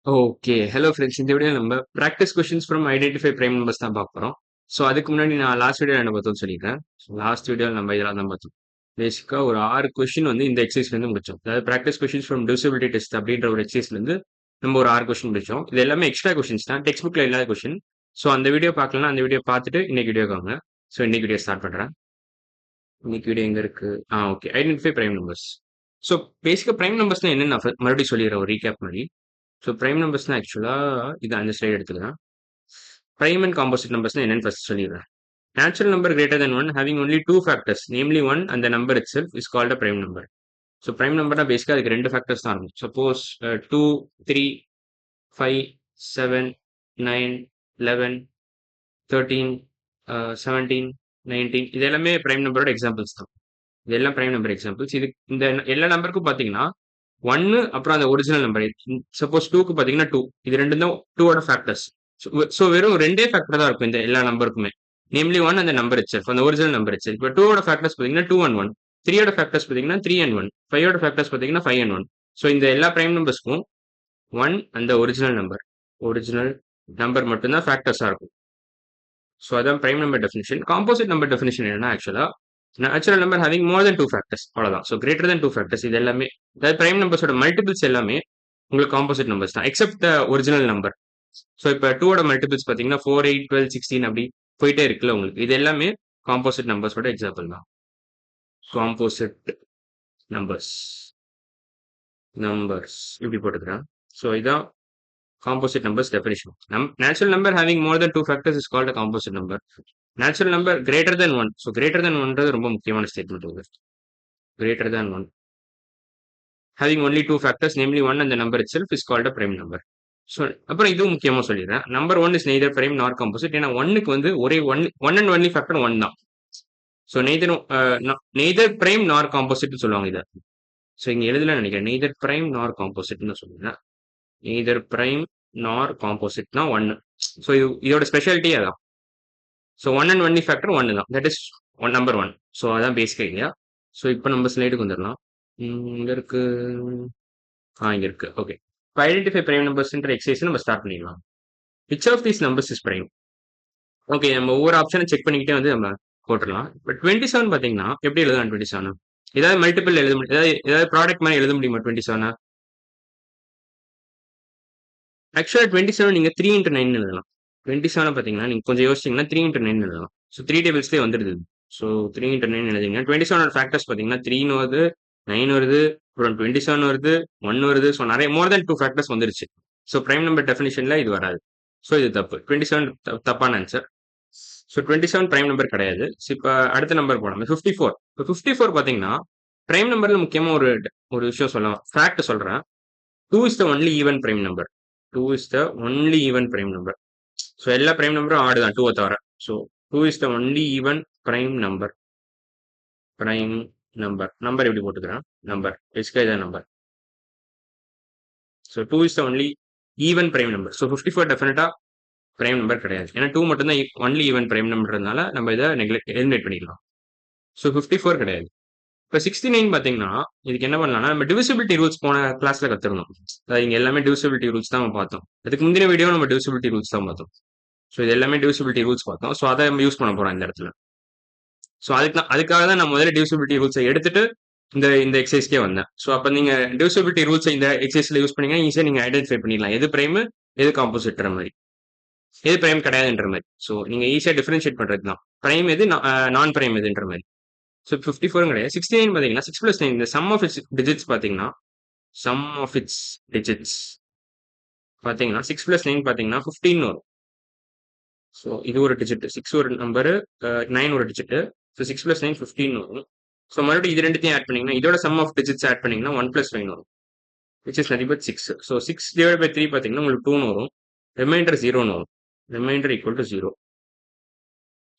Okay. Hello friends. இந்த வீடியோல நம்ம practice questions from identify prime numbers தான் பார்க்க போறோம். ஸோ அதுக்கு முன்னாடி நான் லாஸ்ட் வீடியோல என்ன பார்த்தோம்னு சொல்லிடுறேன். லாஸ்ட் வீடியோல நம்ம இதெல்லாம் தான் பார்த்தோம். பேசிக்கா ஒரு 6 கொஸ்டின் வந்து இந்த எக்ஸர்சைஸ்லேருந்து முடிச்சோம். அதாவது practice questions from divisibility test அப்படின்ற ஒரு எக்ஸர்சைஸ்லேருந்து நம்ம ஒரு 6 கொஸ்டின் முடிச்சோம். இது எல்லாமே எக்ஸ்ட்ரா கொஸ்டின்ஸ் தான். டெக்ஸ்ட் புக்ல இல்லாத கொஸ்டின். ஸோ அந்த வீடியோ பார்க்கலன்னா அந்த வீடியோ பார்த்துட்டு இன்னைக்கு வீடியோக்கு வாங்க. ஸோ இன்னைக்கு வீடியோ ஸ்டார்ட் பண்றேன். இன்னைக்கு வீடியோ எங்க இருக்கு? Okay. Identify prime numbers. So பேசிக்கா பிரைம் நம்பர்ஸ்னா என்னன்னு நான் மறுபடியும் சொல்லிடுறேன் ஒரு ரீகேப் மாதிரி. ஸோ பிரைம் நம்பர்ஸ்னா ஆக்சுவலா இது அந்த ஸ்லைடு எடுத்துக்கலாம். Prime and composite numbers என்னன்னு first சொல்லிடுறேன். Natural number greater than 1 having only two factors, namely 1 and the number itself is called a prime number. So prime number பேசிக்கா அதுக்கு ரெண்டு ஃபேக்டர்ஸ் தான் இருக்கும். சப்போஸ் 2, 3, 5, 7, 9, 11, 13, 17, 19 இது எல்லாமே பிரைம் நம்பரோட எக்ஸாம்பிள்ஸ் தான். இது எல்லாம் பிரைம் நம்பர் எக்ஸாம்பிள்ஸ். இது இந்த எல்லா நம்பருக்கும் பார்த்தீங்கன்னா 1 அப்புறம் அந்த ஒரிஜினல் நம்பர். சப்போஸ் 2க்கு பார்த்தீங்கன்னா 2 இது ரெண்டும் தான் 2ஓட ஃபேக்டர்ஸ். ஸோ வெறும் ரெண்டே ஃபேக்டர் தான் இருக்கும் இந்த எல்லா நம்பருக்குமே. நேம்லி 1 அந்த நம்பர் itself அந்த ஒரிஜினல் நம்பர் itself. இப்போ 2ஓட ஃபேக்டர்ஸ் பார்த்தீங்கன்னா 2 and 1, 3ஓட ஃபேக்டர்ஸ் பார்த்தீங்கன்னா 3 and 1, 5ஓட ஃபேக்டர்ஸ் பார்த்தீங்கன்னா 5 and 1. ஸோ இந்த எல்லா பிரைம் நம்பர்ஸ்க்கும் 1 அந்த ஒரிஜினல் நம்பர் மட்டும்தான் ஃபேக்டர்ஸா இருக்கும். ஸோ அதான் prime number definition. Composite number definition என்னன்னா ஆக்சுவலா natural number having more than two factors அவ்வளோதான். So greater than two factors இது எல்லாமே அதாவது பிரைம் நம்பர்ஸோட மல்டிபிள்ஸ் எல்லாமே உங்களுக்கு காம்போசிட் நம்பர்ஸ் தான் except the original number. So இப்போ 2ஓட மல்டிபிள்ஸ் பார்த்தீங்கன்னா 4, 8, 12, 16 அப்படி போயிட்டே இருக்குல்ல உங்களுக்கு. இது எல்லாமே காம்போசிட் நம்பர்ஸோட எக்ஸாம்பிள் தான். காம்போசிட் நம்பர்ஸ் நம்பர்ஸ் இப்படி போட்டுக்கிறேன். ஸோ இதான் composite numbers definition. Natural number having more than two factors is called composite number. Natural number greater than 1. So greater than 1ன்றது ரொம்ப முக்கியமான ஸ்டேட்மெண்ட் இது. Greater than 1 having only two factors, namely 1 and the number itself is called a prime number. So அப்புறம் இதுவும் முக்கியமாக சொல்லிடுறேன். Number 1 is neither prime நார் composite. ஏன்னா 1க்கு வந்து ஒரே ஒன் அண்ட் ஒன்லி ஃபேக்டர் 1 தான். ஸோ நெய்தர் பிரைம் நார் காம்போசிட்னு சொல்லுவாங்க இதை. ஸோ இங்கே எழுதல நினைக்கிறேன். நெய்தர் பிரைம் நார் காம்போசிட்னு சொல்லுங்க. நெய்தர் பிரைம் நார் காம்போசிட்னா 1. ஸோ இதோட ஸ்பெஷாலிட்டி அதான். So one and only factor 1 தான். That is number 1. ஸோ அதான் பேசிக் ஐடியா. ஸோ இப்போ நம்ம ஸ்லைடுக்கு வந்துடலாம். இங்க இருக்கு. இங்க இருக்கு. ஓகே. இப்போ ஐடென்டிஃபை பிரைம் நம்பர்ஸ்ன்ற எக்ஸசைஸ் நம்ம ஸ்டார்ட் பண்ணிடலாம். Which of these numbers is prime? Okay, நம்ம ஒவ்வொரு ஆப்ஷனை செக் பண்ணிக்கிட்டே வந்து நம்ம போட்டுடலாம். இப்போ 27 பார்த்தீங்கன்னா எப்படி எழுதலாம்? 27 ஏதாவது மல்டிபிள் எழுத முடியும், ஏதாவது ப்ராடக்ட் மாதிரி எழுத முடியுமா? 27 ஆக்சுவலாக 27 நீங்கள் 3 into 9 எழுதலாம். 27 பார்த்தீங்கன்னா நீங்கள் கொஞ்சம் யோசிச்சிங்கன்னா 3 into 9 எழுதலாம். ஸோ 3 டேபிள்ஸ்லேயே வந்துடுது. ஸோ 3 into 9 எழுதிங்கன்னா 27 ஃபேக்டர்ஸ் பார்த்தீங்கன்னா 3 வருது, 9 வருது, அப்புறம் 27 வருது, 1 வருது. ஸோ நிறைய மோர் தென் 2 ஃபேக்டர்ஸ் வந்துருச்சு. ஸோ பிரைம் நம்பர் டெஃபினிஷன்ல இது வராது. ஸோ இது தப்பு. 27 தப்பான ஆன்சர். ஸோ 27 பிரைம் நம்பர் கிடையாது. இப்போ அடுத்த நம்பர் போகலாம். 54. இப்போ 54 பார்த்தீங்கன்னா பிரைம் நம்பர்ல முக்கியமாக ஒரு விஷயம் சொல்லலாம். ஃபேக்ட் சொல்றேன். 2 is the only even prime number. 2 is the only even prime number. So எல்லா பிரைம் நம்பரும் ஆடு தான் 2 தவிர. So 2 is the only even prime number. Prime number எப்படி போட்டுக்கிறேன்? நம்பர் பேசிக்கா இதான் number. So 2 is the only even prime number. So 54 டெஃபினட்டா பிரைம் நம்பர் கிடையாது. ஏன்னா 2 மட்டும் தான் ஒன்லி ஈவன் பிரைம் நம்பர்னால நம்ம இதை எலிமினேட் பண்ணிக்கலாம். ஸோ 54 கிடையாது. இப்போ 69 பார்த்தீங்கன்னா இதுக்கு என்ன பண்ணலாம்னா நம்ம டிவிசிபிலிட்டி ரூல்ஸ் போன கிளாஸ்ல கற்றுக்கணும். அதாவது இங்கே எல்லாமே டிவிசிபிலிட்டி ரூல்ஸ் தான் நம்ம பார்த்தோம். அதுக்கு முந்தின வீடியோ நம்ம டிவிசிபிலிட்டி ரூல்ஸ் தான் பார்த்தோம். ஸோ இது எல்லாமே டிவிசிபிலிட்டி ரூல்ஸ் பார்த்தோம். ஸோ அதை நம்ம யூஸ் பண்ண போறோம் இந்த இடத்துல. ஸோ அதுக்காக தான் நான் முதல்ல டிவிசிபிலிட்டி ரூல்ஸை எடுத்துட்டு இந்த எக்ஸசைஸ்க்கே வந்தேன். ஸோ அப்போ நீங்க டிவிசிபிலிட்டி ரூல்ஸை இந்த எக்ஸசைஸ்ல யூஸ் பண்ணீங்கன்னா ஈஸியாக நீங்க ஐடென்டிஃபை பண்ணிடலாம் எது பிரைம் எது காம்போசிட்ற மாதிரி, எது பிரைம் கிடையாதுன்ற மாதிரி. ஸோ நீங்க ஈஸியாக டிஃபரன்ஷியேட் பண்றது தான் பிரைம் எது நான் பிரைம் எதுன்ற மாதிரி. ஸோ 54 கிடையாது. 69 பார்த்தீங்கன்னா 6 + 9 இந்த சம் ஆஃப் இட்ஸ் டிஜிட்ஸ் பார்த்தீங்கன்னா சம் ஆஃப் இட்ஸ் டிஜிட்ஸ் பார்த்தீங்கன்னா 6 + 9 பார்த்தீங்கன்னா 15 வரும். ஸோ இது ஒரு டிஜிட், 6 ஒரு நம்பரு, 9 ஒரு டிஜிட். ஸோ 6 + 9 15 வரும். ஸோ மறுபடியும் இது ரெண்டுத்தையும் ஆட் பண்ணீங்கன்னா இதோட சம் ஆஃப் டிஜிட்ஸ் ஆட் பண்ணீங்கன்னா 1 + 5 வரும், which is nothing but 6. So 6/3 பார்த்தீங்கன்னா உங்களுக்கு 2 வரும், ரிமைண்டர் 0 வரும், ரிமைண்டர் ஈக்குவல் டு 0.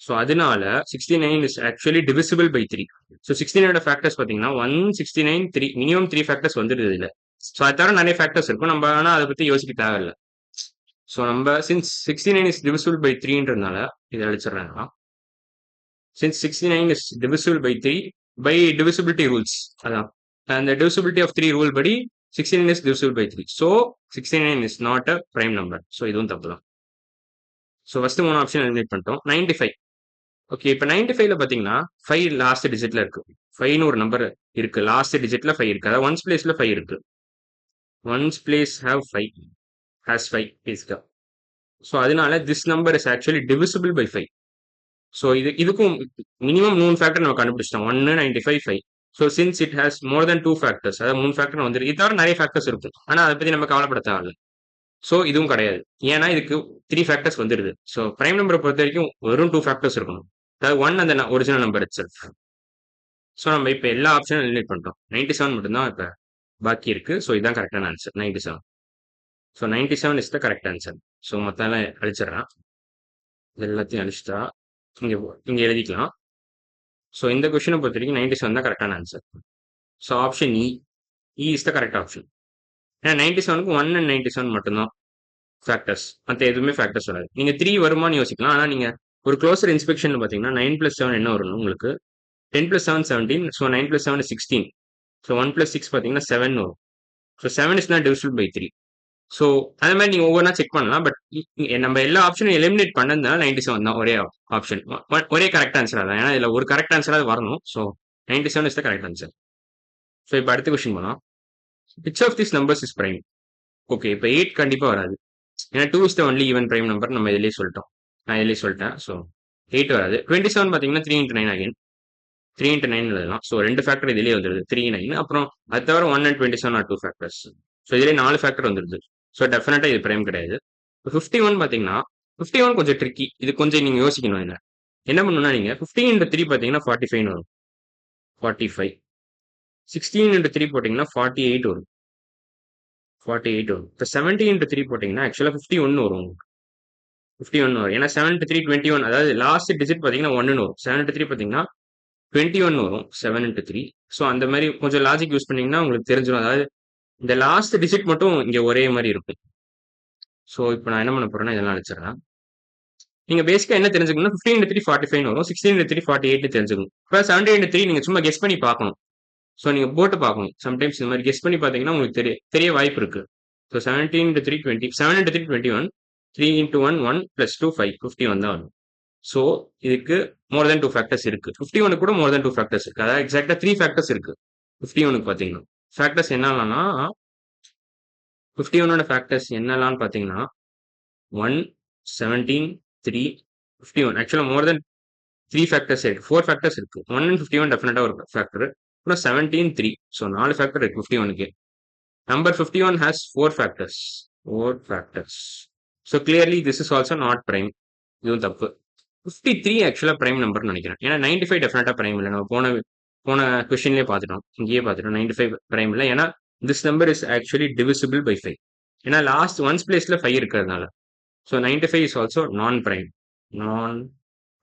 ஸோ அதனால 69 is actually divisible by 3. So 69ஓட ஃபேக்டர்ஸ் பார்த்தீங்கன்னா 1, 69, 3 மினிமம் 3 ஃபேக்டர்ஸ் வந்துடுது இல்லை. ஸோ அது தவிர நிறைய ஃபேக்டர்ஸ் இருக்கும். நம்ம ஆனால் அதை பற்றி யோசிக்க தேவையில்லை. ஸோ நம்ம சின்ஸ் 69 இஸ் டிவிசிபிள் பை 3ன்றதுனால இதை அழிச்சிடுறாங்க. Since 69 is divisible by 3 by divisibility rules, அதான் அந்த divisibility of 3 ரூல் படி 69 is divisible by 3. So 69 is not a prime number. So இதுவும் தப்பு தான். ஸோ ஃபர்ஸ்ட் 3 ஆப்ஷன் எலிமினேட் பண்ணிட்டோம். 95. ஓகே, இப்போ 95ல பார்த்தீங்கன்னா 5 லாஸ்ட் டிஜிட்ல இருக்கு. 5ன்னு ஒரு நம்பர் இருக்கு. லாஸ்ட் டிஜிட்ல 5 இருக்கு. அதாவது ஒன்ஸ் பிளேஸ்ல 5 இருக்கு. ஒன்ஸ் பிளேஸ் ஹேவ் 5 ஹேஸ் 5 பேசிக்கா. ஸோ அதனால this number is actually divisible by 5. So இதுக்கும் மினிமம் 3 ஃபேக்டர் நம்ம கண்டுபிடிச்சிட்டோம். 1, 95, 5. So since it has more than 2 factors, அதாவது 3 ஃபேக்டர் வந்துருக்கு. இது தவிர நிறைய ஃபேக்டர்ஸ் இருக்கும், ஆனால் அதை பற்றி நம்ம கவலைப்பட தேவையில்ல. ஸோ இதுவும் கிடையாது, ஏன்னா இதுக்கு 3 ஃபேக்டர்ஸ் வந்துருது. ஸோ பிரைம் நம்பரை பொறுத்த வரைக்கும் வெறும் 2 ஃபேக்டர்ஸ் இருக்கணும். அதாவது 1 அந்த original number it self. So நம்ம இப்போ எல்லா ஆப்ஷனும் எலிமினேட் பண்ணிட்டோம். 97 மட்டும்தான் இப்போ பாக்கி இருக்கு. ஸோ இதுதான் கரெக்டான answer, 97. So 97 is the correct answer. So மொத்தம் அழிச்சிடறேன். இது எல்லாத்தையும் அழிச்சிட்டா இங்கே எழுதிக்கலாம். ஸோ இந்த கொஸ்டினை பொறுத்த வரைக்கும் 97 தான் கரெக்டான answer. So option E is the correct option. ஏன்னா 97க்கு 1 and 97 மட்டும்தான் ஃபேக்டர்ஸ், மற்ற எதுவுமே ஃபேக்டர்ஸ் வராது. நீங்கள் 3 வருமானு யோசிக்கலாம், ஆனால் நீங்கள் ஒரு க்ளோசர் இன்ஸ்பெக்ஷன் பார்த்தீங்கன்னா 9 + 7 என்ன வரணும் உங்களுக்கு? 10 + 7 17. ஸோ 9 + 7 16. ஸோ 1 + 6 பார்த்தீங்கன்னா 7 வரும். So 7 is not divisible by 3. So அதே மாதிரி நீங்கள் ஒவ்வொன்றா செக் பண்ணலாம். பட் நம்ம எல்லா ஆப்ஷனும் எலிமினேட் பண்ணதுனால 97 தான் ஒரே ஆப்ஷன், ஒரே கரெக்ட் ஆன்சர் தான். ஏன்னா இதில் ஒரு கரெக்ட் ஆன்சராக வரணும். So 97 is the correct answer. So இப்போ அடுத்த கொஸ்டின் போகலாம். Which of this numbers is prime? Okay, இப்போ 8 கண்டிப்பாக வராது, ஏன்னா 2 is the only even prime number நம்ம இதிலேயே சொல்லிட்டோம். நான் இதிலேயே சொல்லிட்டேன். ஸோ 8 வராது. 27 பார்த்தீங்கன்னா 3 × 9 அகைன் 3 × 9 எழுதலாம். ஸோ 2 ஃபேக்டர் இதிலேயே வந்துடுது, 3, 9. அப்புறம் அது தவிர 1 and 27 ஆர் 2 ஃபேக்டர்ஸ். ஸோ இதிலே 4 ஃபேக்டர் வந்துடுது. ஸோ டெஃபினட்டாக இது பிரைம் கிடையாது. 51 பார்த்தீங்கன்னா 51 கொஞ்சம் ட்ரிக்கி. இது கொஞ்சம் நீங்கள் யோசிக்கணும். என்ன பண்ணணும்னா நீங்கள் 15 × 3 பார்த்தீங்கன்னா 45 வரும், 45. 16 × 3 போட்டிங்கன்னா 48 வரும், 48 வரும். இப்போ 70 × 3 போட்டிங்கன்னா ஆக்சுவலாக 51 வரும், 51 வரும். ஏன்னா 7 × 3 21, அதாவது லாஸ்ட் டிஜிட் பார்த்தீங்கன்னா 1ன்னு வரும். 7 × 3 பார்த்தீங்கன்னா 21 வரும், 7 × 3. ஸோ அந்த மாதிரி கொஞ்சம் லாஜிக் யூஸ் பண்ணீங்கன்னா உங்களுக்கு தெரிஞ்சிடும். அதாவது இந்த லாஸ்ட் டிஜிட் மட்டும் இங்கே ஒரே மாதிரி இருக்கும். ஸோ இப்போ நான் என்ன பண்ண போறேன்னா இதெல்லாம் அடிச்சிடறேன். நீங்கள் பேசிக்காக என்ன தெரிஞ்சுக்கணும்? 15 × 3 45 வரும், 16 × 3 48 தெரிஞ்சுக்கணும். இப்போ 17 × 3 நீங்கள் சும்மா கெஸ் பண்ணி பார்க்கணும். ஸோ நீங்கள் போட்டு பார்க்கணும். சம்டைம்ஸ் இந்த மாதிரி கெஸ் பண்ணி பார்த்தீங்கன்னா உங்களுக்கு தெரிய வாய்ப்பு இருக்கு. ஸோ 17 × 3 20, 7 × 3 21, 3 × 1 1 + 2 5, 51 தான் வரும். ஸோ இதுக்கு மோர் தென் 2 ஃபேக்டர்ஸ் இருக்கு. 51 கூட மோர் தென் 2 ஃபேக்டர்ஸ் இருக்கு. அதாவது எக்ஸாக்டா 3 ஃபேக்டர்ஸ் இருக்கு 51க்கு பார்த்தீங்கன்னா. ஃபேக்டர்ஸ் என்னென்னா 51ஓட ஃபேக்டர்ஸ் என்னெல்லாம் பார்த்தீங்கன்னா 1, 17, 3, 51. ஆக்சுவலாக மோர் தென் 3 ஃபேக்டர்ஸ் இருக்கு, 4 ஃபேக்டர்ஸ் இருக்கு. 1 and 51 டெஃபினட்டாக ஒரு ஃபேக்டர். அப்புறம் 17, 3. ஸோ 4 ஃபேக்டர் இருக்கு 51க்கு. Number 51 has 4 factors, 4 factors. So clearly this is also not prime. இதுவும் தப்பு. 53 ஆக்சுவலாக பிரைம் நம்பர்னு நினைக்கிறேன். ஏன்னா 95 டெஃபினட்டாக பிரைம் இல்லை. நம்ம போன கொஸ்டின்லேயே பார்த்துட்டோம், இங்கேயே பார்த்துட்டோம் 95 பிரைம் இல்லை. ஏன்னா this number is actually divisible by 5. ஏன்னா லாஸ்ட் ஒன்ஸ் பிளேஸ்ல 5 இருக்கிறதுனால. So 95 is also non prime. Non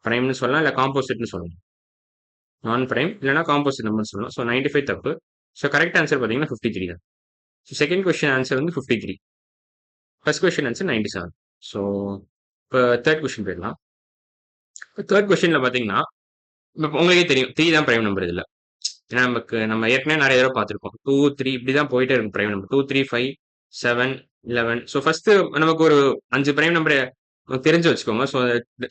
பிரைம்னு சொல்லலாம், இல்லை காம்போசிட்னு சொல்லலாம். நான் பிரைம் இல்லைனா காம்போசிட் நம்பர் சொல்லலாம். ஸோ 95 தப்பு. ஸோ கரெக்ட் ஆன்சர் பார்த்தீங்கன்னா 53 தான். ஸோ செகண்ட் கொஸ்டின் ஆன்சர் வந்து 53. First question answer 97. ஸோ இப்போ தேர்ட் கொஸ்டின் போயிடலாம். தேர்ட் கொஸ்டின்ல பார்த்தீங்கன்னா உங்களுக்கே தெரியும் 3 தான் பிரைம் நம்பர் இதில். ஏன்னா நம்ம ஏற்கனவே நிறைய தடவை பார்த்துருக்கோம். 2, 3 இப்படி தான் போயிட்டே இருக்கும் பிரைம் நம்பர். 2, 3, 5, 7, 11. ஸோ ஃபர்ஸ்ட் நமக்கு ஒரு 5 பிரைம் நம்பரை தெரிஞ்சு வச்சுக்கோங்க.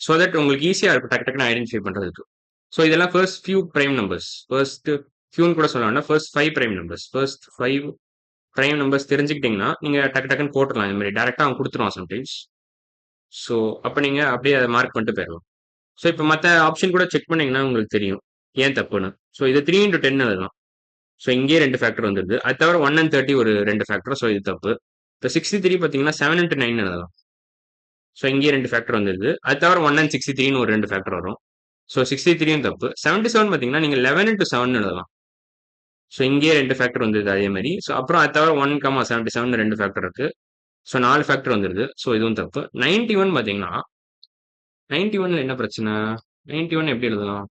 ஸோ தட் உங்களுக்கு ஈஸியாக இருக்கும் டக்கு டக்குன்னு ஐடென்டிஃபை பண்ணுறதுக்கு. ஸோ இதெல்லாம் first few prime numbers. First ஃபியூன்னு கூட சொல்லலாம்னா first 5 prime numbers. First 5 prime numbers தெரிஞ்சுக்கிட்டீங்கன்னா நீங்கள் டக்கு டக்குன்னு போட்டுடலாம். இந்த மாதிரி டேரெக்டாக அவன் கொடுத்துருவான் சம்டைம்ஸ். ஸோ அப்போ நீங்கள் அப்படியே அதை மார்க் பண்ணிட்டு போயிடலாம். ஸோ இப்போ மற்ற ஆப்ஷன் கூட செக் பண்ணீங்கன்னா உங்களுக்கு தெரியும் ஏன் தப்புன்னு. ஸோ இது 3 × 10 எழுதலாம். ஸோ இங்கேயே 2 ஃபேக்டர் வந்துடுது. அது தவிர 1 and 30 ஒரு 2 ஃபேக்டர். ஸோ இது தப்பு. இப்போ 63 பார்த்தீங்கன்னா 7 × 9 எழுதலாம். ஸோ இங்கேயே 2 ஃபேக்டர் வந்துடுது. அது தவிர 1 and 63ன்னு ஒரு 2 ஃபேக்டர் வரும். ஸோ 63யும் தப்பு. 77 பார்த்தீங்கன்னா நீங்கள் 11 × 7 எழுதலாம். ஸோ இங்கேயே 2 ஃபேக்டர் வந்துடுது அதே மாதிரி. ஸோ அப்புறம் அது தவிர 1, 77 2 ஃபேக்டர் இருக்கு. ஸோ 4 ஃபேக்டர் வந்துடுது. ஸோ இதுவும் தப்பு. 91 பார்த்தீங்கன்னா 91ல என்ன பிரச்சனை? 91 எப்படி எழுதலாம்?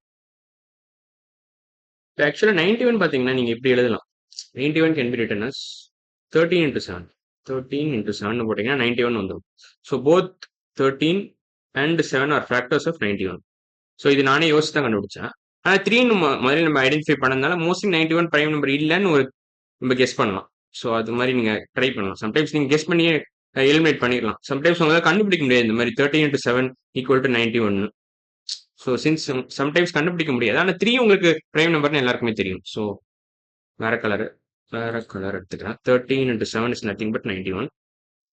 ஆக்சுவலாக 91 பார்த்தீங்கன்னா நீங்கள் எப்படி எழுதலாம்? 91 கேன் பி ரிட்டன் அஸ் 13 × 7. 13 × 7 போட்டிங்கன்னா 91 வந்துடும். So both 13 and 7 are factors of 91. So இது நானே யோசிச்சு தான் கண்டுபிடிச்சேன். ஆனால் 3 முதல்ல நம்ம ஐடென்டிஃபை பண்ணதுனால மோஸ்ட்லி 91 பிரைம் நம்பர் இல்லைன்னு ஒரு நம்ம கெஸ் பண்ணலாம். ஸோ அது மாதிரி நீங்கள் ட்ரை பண்ணலாம். சம்டைம்ஸ் நீங்கள் கெஸ் பண்ணியே எலிமினேட் பண்ணிடலாம். சம்டைம்ஸ் உங்களால் கண்டுபிடிக்க முடியாது இந்த மாதிரி 13 × 7 = 91. ஸோ சின்ஸ் சம்டைம்ஸ் கண்டுபிடிக்க முடியாது. ஆனால் 3 உங்களுக்கு ப்ரைம் நம்பர்னு எல்லாருக்குமே தெரியும். ஸோ வேற கலர் எடுத்துக்கிறேன். 13 × 7 இஸ் நத்திங் பட் 91.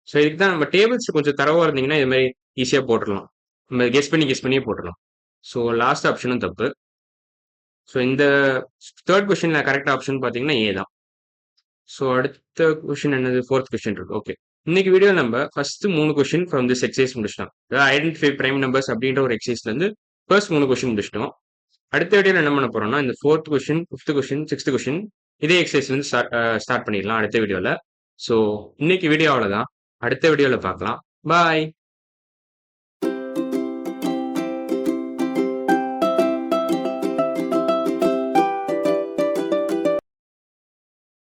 ஸோ இதுக்கு தான் நம்ம டேபிள்ஸ் கொஞ்சம் தரவா இருந்தீங்கன்னா இது மாதிரி ஈஸியாக போட்டுடலாம். நம்ம கெஸ் பண்ணியே போட்டுடலாம். ஸோ லாஸ்ட் ஆப்ஷனும் தப்பு. ஸோ இந்த தேர்ட் கொஸ்டின்ல கரெக்ட் ஆப்ஷன் பார்த்தீங்கன்னா ஏ தான். ஸோ அடுத்த கொஸ்டின் என்னது? ஃபோர்த் கொஸ்டின் இருக்கு. ஓகே, இன்னைக்கு வீடியோ நம்ம first 3 question from this exercise முடிச்சிட்டோம். அதாவது ஐடென்டிஃபை பிரைம் நம்பர்ஸ் அப்படின்ற ஒரு எக்ஸசைஸ்ல இருந்து ஃபர்ஸ்ட் 3 கொஸ்டின் முடிச்சிட்டோம். அடுத்த வீடியோல என்ன பண்ண போறோம்னா இந்த fourth question, fifth question, sixth question இதே எக்ஸசைஸ்ல இருந்து ஸ்டார்ட் பண்ணிடலாம் அடுத்த வீடியோல. ஸோ இன்னைக்கு வீடியோ அவ்வளோதான். அடுத்த வீடியோல பார்க்கலாம். பாய்.